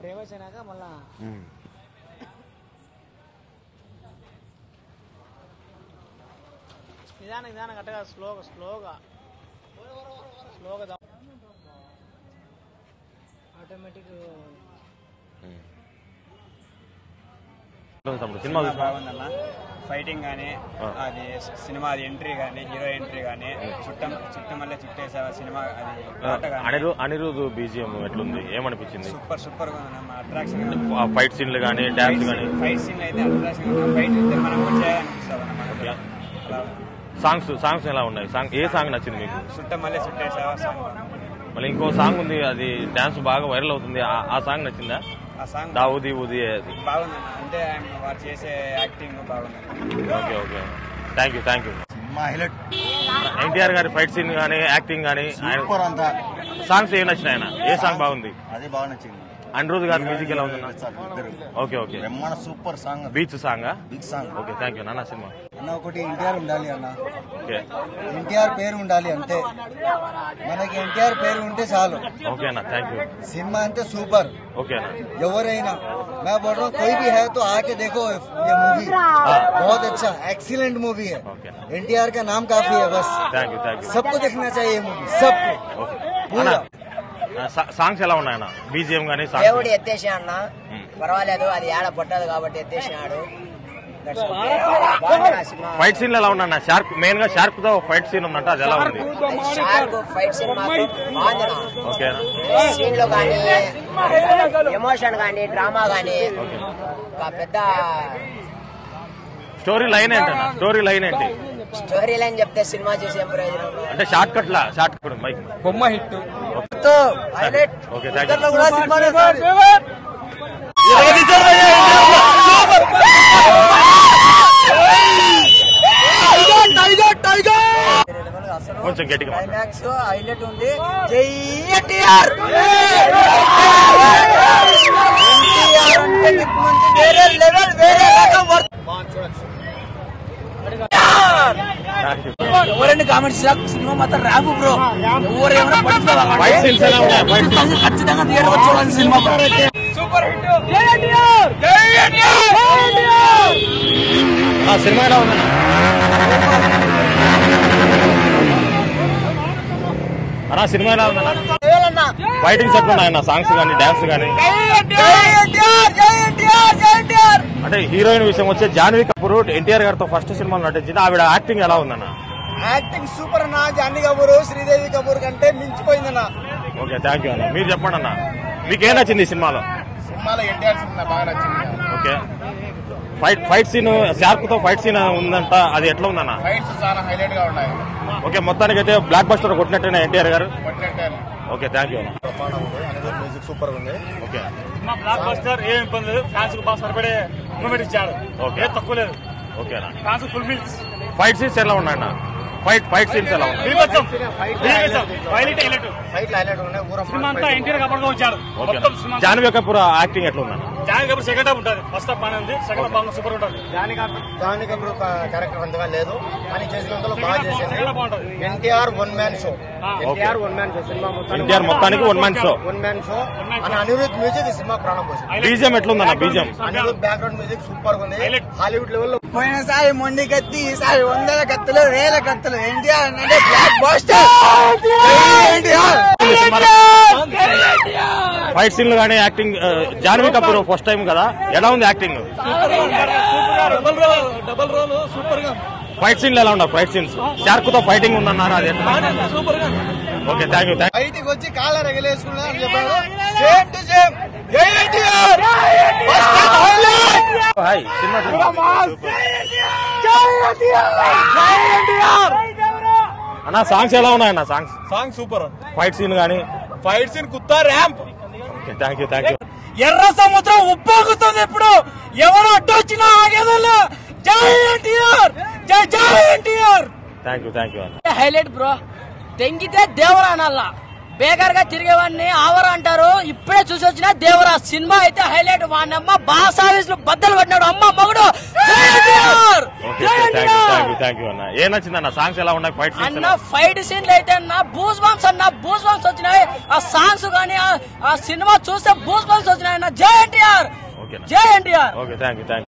Famous అయినాక మళ్ళా నిదానం కట్టగా స్లోగా ఆటోమేటిక్ సినిమా బాగుందన్న. ఫైటింగ్ కానీ అది సినిమా అది ఎంట్రీ కానీ హీరో ఎంట్రీ కానీ చుట్టమల్లె చుట్టేసా సినిమా అది అనిరుద్ బీజిఎం ఎట్లుంది, ఏమనిపించింది? సూపర్ గా ఉందన్న. అట్రాక్షన్ ఫైట్ సీన్లు కానీ డాన్స్ కానీ ఫైట్ సీన్లు అయితే అట్రాక్షన్ ఫైట్ అయితే మనం చేయాలనిపిస్తుంది అన్నమాట. సాంగ్స్ ఎలా ఉన్నాయి? ఏ సాంగ్ నచ్చింది మీకు? చుట్టమల్లె చుట్టేసా సాంగ్. మళ్ళీ ఇంకో సాంగ్ ఉంది, అది డాన్స్ బాగా వైరల్ అవుతుంది, ఆ సాంగ్ నచ్చిందా? ఆ సాంగ్ దావుది ఊది బాగుందన్న. అంటే వారు చేసే యాక్టింగ్ బాగుంది. Okay thank you. ఎన్టీఆర్ గారి ఫైట్ సీన్ గానీ యాక్టింగ్ గానీ సాంగ్స్ ఏం నచ్చినాయి? ఆయన ఏ సాంగ్ బాగుంది? అది బాగా నచ్చింది. అనిరుద్ గారి మ్యూజిక్ ఎలా ఉంది? Okay super song, beach song. Big song. Okay thank you నాన్న. సినిమా అన్న ఒకటి ఎన్టీఆర్ ఉండాలి అన్న. ఓకే ఎన్టీఆర్ పేరు ఉండాలి అంతే, మనకి ఎన్టీఆర్ పేరు ఉంటే చాలు. ఓకే అన్న థ్యాంక్ యూ. సినిమా అంతే సూపర్. ఓకే అన్న. ఎవరైనా मैं बोल रहा हूँ कोई भी है तो आके देखो ये मूवी, बहुत अच्छा एक्सीलेंट मूवी है. एनटीआर का नाम काफी है, बस थैंक यू सबको देखना चाहिए ये मूवी, सबको पूरा. సాంగ్స్ ఎలా ఉన్నాయన్న? బీజిఎం గానీ దేవుడు ఎత్తేసా అన్న, పర్వాలేదు, అది ఏడ పట్టదు కాబట్టి ఎత్తేసినాడు. ఫైట్ సీన్ ఎలా ఉన్నా? షార్క్ మెయిన్ గా షార్క్ తో ఫైట్ సీన్ ఉందంట, అది ఎలా ఉంది? షార్క్ ఫైట్ సీన్ ఓకేనా? సీన్ లో కానీ ఎమోషన్ కానీ డ్రామా కానీ పెద్ద స్టోరీ లైన్ ఏంటన్నా? స్టోరీ లైన్ చెప్తే సినిమా చూసి ఏం ప్రయోజనం? అంటే షార్ట్ కట్ మైక్ బొమ్మ హిట్. ఓకే థ్యాంక్ కొంచెం గట్టిగా క్లైమాక్స్ హైలైట్ ఉంది. జై ఎన్టీఆర్. వేరే లెవెల్, వేరే రకం. ఎవరైనా కామెంట్స్ సినిమా మాత్రం ర్యాంపు బ్రో. ఎవరేమైనా ఖచ్చితంగా థియేటర్ చూడాలి సినిమా. Super hit. సినిమా ఎలా ఉందన్న? అన్నా సినిమా ఎలా ఉందన్న? ఫైటింగ్స్ ఎట్లున్నాయన్న? సాంగ్స్ కానీ డాన్స్ కానీ? అంటే హీరోయిన్ విషయం వచ్చే జాన్వీ కపూర్ ఎన్టీఆర్ గారితో ఫస్ట్ సినిమాలో నటించింది, ఆవిడ యాక్టింగ్ ఎలా ఉందన్న? యాక్టింగ్ సూపర్ అన్న. జాన్వీ కపూర్ శ్రీదేవి కపూర్ కంటే మించిపోయిందన్న. ఓకే థ్యాంక్ యూ అన్న. మీరు చెప్పండి అన్న, మీకేం నచ్చింది ఈ సినిమాలో? ఎన్టీఆర్ సినిమా బాగా నచ్చింది. ఓకే ఫైట్ సీన్ షార్క్ తో ఫైట్ సీన్ ఉందంట, అది ఎట్లా ఉందన్న? ఫైట్స్ చాలా హైలైట్ గా ఉన్నాయి. ఓకే మొత్తానికి అయితే బ్లాక్ బస్టర్ కొట్టినట్టేనా ఎన్టీఆర్ గారు? Okay thank you. Music super ఉంది. ఓకే బ్లాక్ బస్టర్ ఏం ఇబ్బంది లేదు, ఫ్యాన్స్ కు బాగా సరిపడే మూమెంట్ ఇచ్చాడు. ఓకే తక్కువ లేదు. ఓకేనా? Fans full meals. Fight scenes ఎలా ఉన్నాయన్న? ఫైట్ సీన్స్ ఎలా ఉన్నాయి? జాన్వీ కపూర్ యాక్టింగ్ ఎట్లా ఉందన్న? జాన్వీ కపూర్ సెకండ్ హాఫ్ ఉంటుంది, ఫస్ట్ హాఫ్ బాగానే ఉంది, సెకండ్ హాఫ్ బాగా సూపర్ ఉంటుంది. జాన్వీ కపూర్ క్యారెక్టర్ అంతగా లేదు, కానీ చేసినందులో బాగా చేసింది. NTR one man show. NTR మొత్తానికి one man show. Anirudh music ఈ సినిమా ప్రాణం పోసింది. బీజిఎం ఎట్లుందన్న? BGM Anirudh background music super ఉంది. హాలీవుడ్ లెవెల్ లో పోయినసారి మొండి కత్తి, ఈసారి 100 కత్తులు 1000 కత్తులు. ఎన్టీఆర్ అంటే బ్లాక్ బస్టర్. ఫైట్ సీన్లు కానీ acting, Janhvi Kapoor first time కదా, ఎలా ఉంది యాక్టింగ్? డబల్ రోల్ సూపర్ గా. ఫైట్ సీన్లు ఎలా ఉన్నాయి? ఫైట్ సీన్స్ షార్క్ తో ఫైటింగ్ ఉందన్నారు, అది సూపర్ గా. Okay thank you. బయటికి వచ్చి కాలర్ ఎగలేసుకున్నా అని చెప్పాడు. Same to same. Hi cinema అన్న, సాంగ్స్ ఎలా ఉన్నాయన్న? Song super. ఫైట్ సీన్ కానీ? ఫైట్ సీన్ కుత్తా ర్యాంప్. Okay thank you. ఎర్ర సముద్రం ఉప్పొంగుతుంది ఇప్పుడు, ఎవరు అడ్డు వచ్చినా ఆగేదల్లా. జై ఎన్టీఆర్, జై ఎన్టీఆర్. థ్యాంక్ యూ అన్న. Highlight bro. తెంగితే దేవరా అనల్లా, బేకార్ గా తిరిగేవాడిని ఆవరా అంటారు. ఇప్పుడే చూసి వచ్చిన దేవరా సినిమా అయితే హైలైట్. వానమ్మ బాగా సారీస్ బద్దలు పట్టినాడు, అమ్మ మగుడు. థ్యాంక్ యూ అన్న. ఏం నచ్చింది అన్న? సాంగ్స్ ఎలా ఉన్నాయి? ఫైట్ అన్న ఫైట్ సీన్లు అయితే అన్న బూస్ బంప్స్ వచ్చినాయి. ఆ సాంగ్స్ గానీ ఆ సినిమా చూస్తే బూస్ బంప్స్ వచ్చినాయి అన్న. జై ఎన్టీఆర్. ఓకే జై ఎన్టీఆర్. Okay thank you.